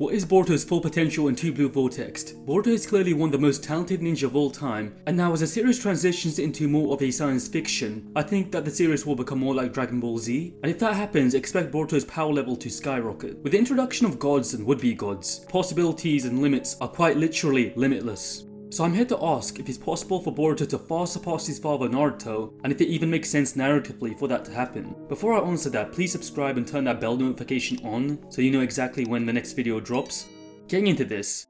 What is Boruto's full potential in 2 Blue Vortex? Boruto is clearly one of the most talented ninja of all time, and now as the series transitions into more of a science fiction, I think that the series will become more like Dragon Ball Z, and if that happens, expect Boruto's power level to skyrocket. With the introduction of gods and would-be gods, possibilities and limits are quite literally limitless. So I'm here to ask if it's possible for Boruto to far surpass his father Naruto, and if it even makes sense narratively for that to happen. Before I answer that, please subscribe and turn that bell notification on so you know exactly when the next video drops. Getting into this,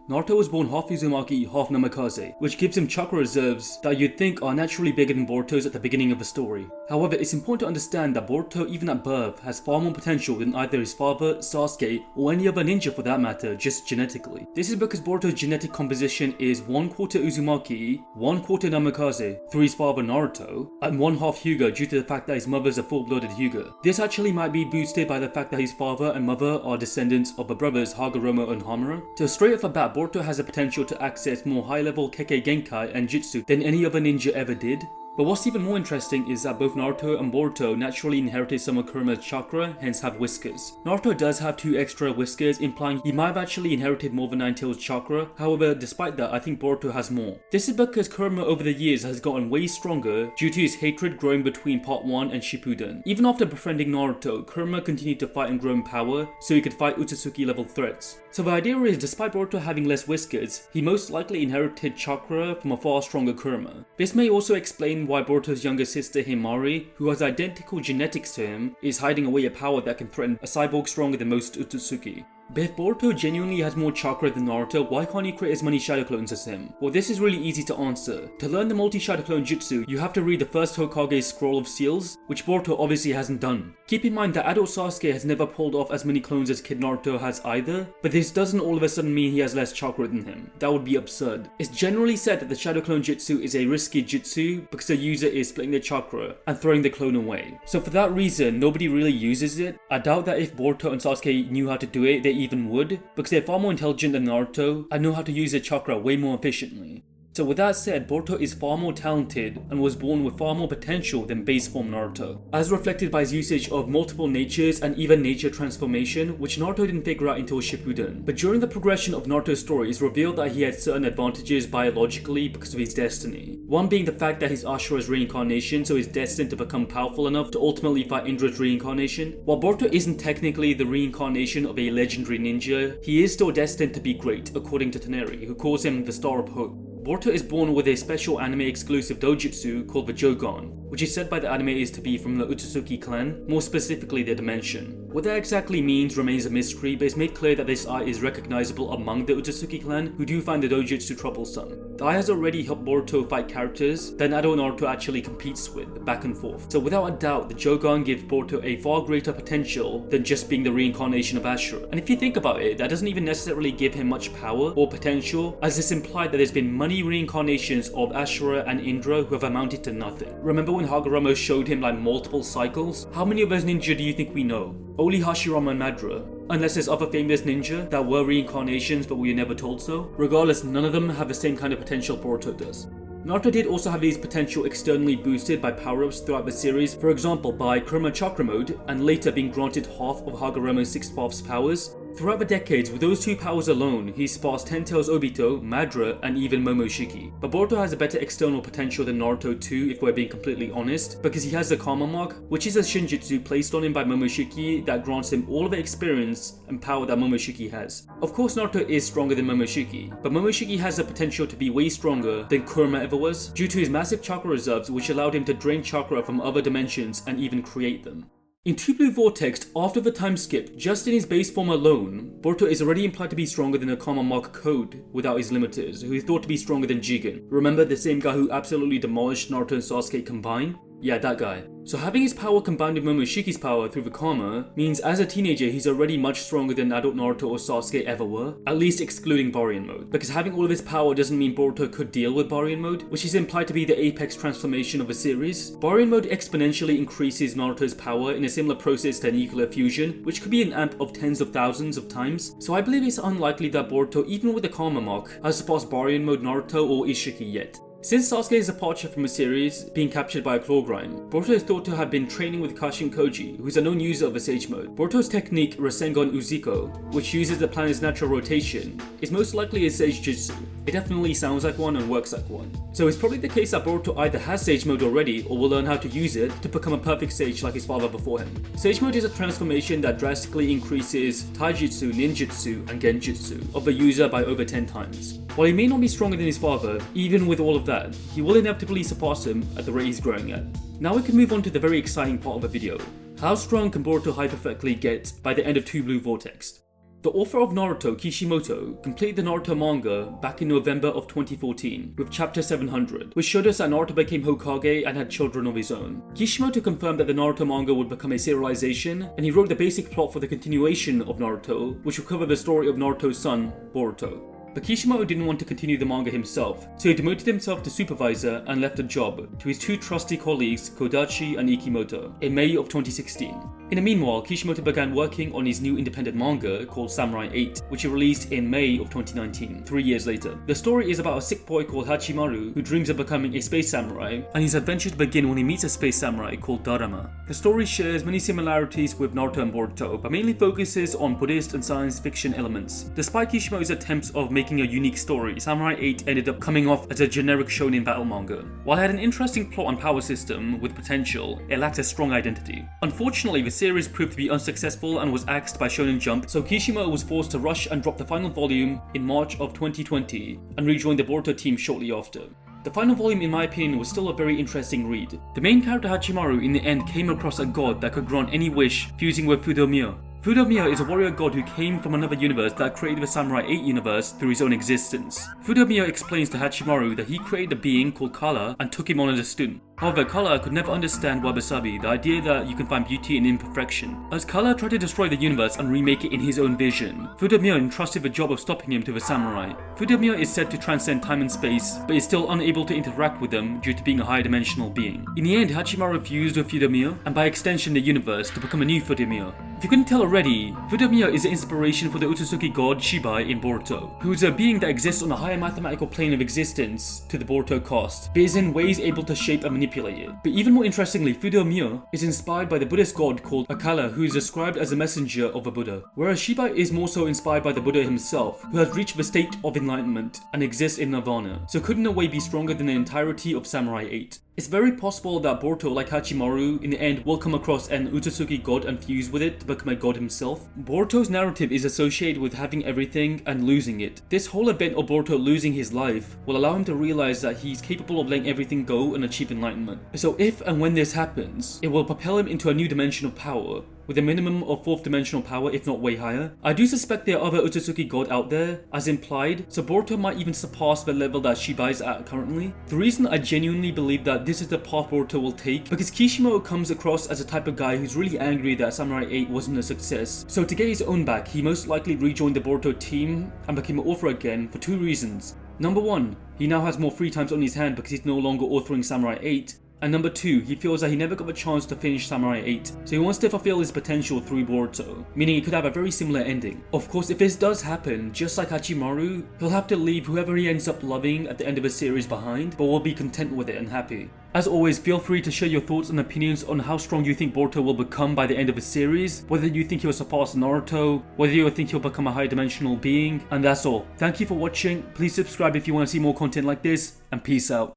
Naruto was born half Uzumaki, half Namikaze, which gives him chakra reserves that you'd think are naturally bigger than Boruto's at the beginning of the story. However, it's important to understand that Boruto, even at birth, has far more potential than either his father, Sasuke, or any other ninja for that matter, just genetically. This is because Boruto's genetic composition is 1/4 Uzumaki, 1/4 Namikaze through his father Naruto, and 1/2 Hyuga due to the fact that his mother is a full-blooded Hyuga. This actually might be boosted by the fact that his father and mother are descendants of the brothers Hagoromo and Hamura. So straight off the bat, Boruto has the potential to access more high-level Kekkei Genkai and Jutsu than any other ninja ever did. But what's even more interesting is that both Naruto and Boruto naturally inherited some of Kuruma's chakra, hence have whiskers. Naruto does have 2 extra whiskers, implying he might have actually inherited more than Nine-Tails chakra. However, despite that, I think Boruto has more. This is because Kuruma over the years has gotten way stronger due to his hatred growing between Part 1 and Shippuden. Even after befriending Naruto, Kuruma continued to fight and grow in power so he could fight Otsutsuki level threats. So the idea is, despite Boruto having less whiskers, he most likely inherited chakra from a far stronger Kuruma. This may also explain why Boruto's younger sister Himari, who has identical genetics to him, is hiding away a power that can threaten a cyborg stronger than most Otsutsuki. But if Boruto genuinely has more chakra than Naruto, why can't he create as many shadow clones as him? Well, this is really easy to answer. To learn the multi-shadow clone jutsu, you have to read the first Hokage's Scroll of Seals, which Boruto obviously hasn't done. Keep in mind that adult Sasuke has never pulled off as many clones as Kid Naruto has either, but this doesn't all of a sudden mean he has less chakra than him. That would be absurd. It's generally said that the shadow clone jutsu is a risky jutsu because the user is splitting their chakra and throwing the clone away. So for that reason, nobody really uses it. I doubt that if Boruto and Sasuke knew how to do it, they even would, because they're far more intelligent than Naruto and know how to use their chakra way more efficiently. So with that said, Boruto is far more talented and was born with far more potential than base form Naruto, as reflected by his usage of multiple natures and even nature transformation, which Naruto didn't figure out until Shippuden. But during the progression of Naruto's story, it's revealed that he had certain advantages biologically because of his destiny. One being the fact that he's Ashura's reincarnation, so he's destined to become powerful enough to ultimately fight Indra's reincarnation. While Boruto isn't technically the reincarnation of a legendary ninja, he is still destined to be great, according to Taneri, who calls him the Star of Hope. Boruto is born with a special anime exclusive dojutsu called the Jogan, which is said by the anime is to be from the Otsutsuki clan, more specifically their dimension. What that exactly means remains a mystery, but it's made clear that this eye is recognizable among the Otsutsuki clan, who do find the dojutsu troublesome. The eye has already helped Boruto fight characters that adult Naruto actually competes with, back and forth. So without a doubt, the Jogan gives Boruto a far greater potential than just being the reincarnation of Ashura. And if you think about it, that doesn't even necessarily give him much power or potential, as it's implied that there's been many reincarnations of Ashura and Indra who have amounted to nothing. Remember when Hagoromo showed him like multiple cycles? How many of those ninja do you think we know? Only Hashirama and Madara. Unless there's other famous ninja that were reincarnations but we were never told so. Regardless, none of them have the same kind of potential Boruto does. Naruto did also have his potential externally boosted by power-ups throughout the series, for example by Kuruma Chakra Mode, and later being granted half of Hagoromo's 6 paths powers. Throughout the decades, with those 2 powers alone, he surpassed Ten-Tails Obito, Madara, and even Momoshiki. But Boruto has a better external potential than Naruto too, if we're being completely honest, because he has the Karma Mark, which is a Shinjutsu placed on him by Momoshiki that grants him all of the experience and power that Momoshiki has. Of course Naruto is stronger than Momoshiki, but Momoshiki has the potential to be way stronger than Kuruma ever was, due to his massive chakra reserves which allowed him to drain chakra from other dimensions and even create them. In 2 Blue Vortex, after the time skip, just in his base form alone, Boruto is already implied to be stronger than a Karma Mark Code without his limiters, who is thought to be stronger than Jigen. Remember the same guy who absolutely demolished Naruto and Sasuke combined? Yeah, that guy. So having his power combined with Momoshiki's power through the Karma means as a teenager he's already much stronger than adult Naruto or Sasuke ever were, at least excluding Baryon Mode. Because having all of his power doesn't mean Boruto could deal with Baryon Mode, which is implied to be the apex transformation of the series. Baryon Mode exponentially increases Naruto's power in a similar process to nuclear fusion, which could be an amp of tens of thousands of times. So I believe it's unlikely that Boruto, even with the Karma Mark, has surpassed Baryon Mode Naruto or Ishiki yet. Since Sasuke's departure from the series, being captured by a claw grind, Boruto is thought to have been training with Kashin Koji, who is a known user of the Sage Mode. Boruto's technique, Rasengan Uziko, which uses the planet's natural rotation, is most likely a Sage Jutsu. It definitely sounds like one and works like one. So it's probably the case that Boruto either has Sage Mode already or will learn how to use it to become a perfect Sage like his father before him. Sage Mode is a transformation that drastically increases Taijutsu, Ninjutsu, and Genjutsu of the user by over 10 times. While he may not be stronger than his father, even with all of that, he will inevitably surpass him at the rate he's growing at. Now we can move on to the very exciting part of the video. How strong can Boruto hypothetically get by the end of 2 Blue Vortex? The author of Naruto, Kishimoto, completed the Naruto manga back in November of 2014 with chapter 700, which showed us that Naruto became Hokage and had children of his own. Kishimoto confirmed that the Naruto manga would become a serialization, and he wrote the basic plot for the continuation of Naruto, which will cover the story of Naruto's son, Boruto. But Kishimoto didn't want to continue the manga himself, so he demoted himself to supervisor and left the job to his 2 trusty colleagues Kodachi and Ikimoto in May of 2016. In the meanwhile, Kishimoto began working on his new independent manga called Samurai 8, which he released in May of 2019, 3 years later. The story is about a sick boy called Hachimaru who dreams of becoming a space samurai, and his adventures begin when he meets a space samurai called Darama. The story shares many similarities with Naruto and Boruto, but mainly focuses on Buddhist and science fiction elements. Despite Kishimoto's attempts of making a unique story, Samurai 8 ended up coming off as a generic shonen battle manga. While it had an interesting plot and power system with potential, it lacked a strong identity. Unfortunately, the series proved to be unsuccessful and was axed by Shonen Jump, so Kishimoto was forced to rush and drop the final volume in March of 2020 and rejoined the Boruto team shortly after. The final volume, in my opinion, was still a very interesting read. The main character Hachimaru in the end came across a god that could grant any wish, fusing with Fudomiya. Fudomiya is a warrior god who came from another universe that created the Samurai 8 universe through his own existence. Fudomiya explains to Hachimaru that he created a being called Kala and took him on as a student. However, Kala could never understand wabi-sabi, the idea that you can find beauty in imperfection. As Kala tried to destroy the universe and remake it in his own vision, Fudomiya entrusted the job of stopping him to the samurai. Fudomiya is said to transcend time and space, but is still unable to interact with them due to being a higher dimensional being. In the end, Hachimaru fused with Fudomiya, and by extension the universe, to become a new Fudomiya. If you couldn't tell already, Fudomiya is the inspiration for the Otsutsuki god Shibai in Boruto, who is a being that exists on a higher mathematical plane of existence to the Boruto cast, but is in ways able to shape and manipulate it. But even more interestingly, Fudomiya is inspired by the Buddhist god called Akala, who is described as a messenger of the Buddha, whereas Shibai is more so inspired by the Buddha himself, who has reached the state of enlightenment and exists in nirvana, so could in a way be stronger than the entirety of Samurai 8. It's very possible that Boruto, like Hachimaru, in the end will come across an Otsutsuki god and fuse with it to become a god himself. Boruto's narrative is associated with having everything and losing it. This whole event of Boruto losing his life will allow him to realize that he's capable of letting everything go and achieve enlightenment. So if and when this happens, it will propel him into a new dimension of power, with a minimum of 4th dimensional power, if not way higher. I do suspect there are other Otsutsuki god out there, as implied, so Boruto might even surpass the level that Shibai's at currently. The reason I genuinely believe that this is the path Boruto will take, because Kishimoto comes across as a type of guy who's really angry that Samurai 8 wasn't a success. So to get his own back, he most likely rejoined the Boruto team and became an author again for 2 reasons. Number 1, he now has more free times on his hand because he's no longer authoring Samurai 8. And number 2, he feels that he never got the chance to finish Samurai 8, so he wants to fulfill his potential through Boruto, meaning it could have a very similar ending. Of course, if this does happen, just like Hachimaru, he'll have to leave whoever he ends up loving at the end of the series behind, but will be content with it and happy. As always, feel free to share your thoughts and opinions on how strong you think Boruto will become by the end of the series, whether you think he'll surpass Naruto, whether you think he'll become a high dimensional being, and that's all. Thank you for watching, please subscribe if you want to see more content like this, and peace out.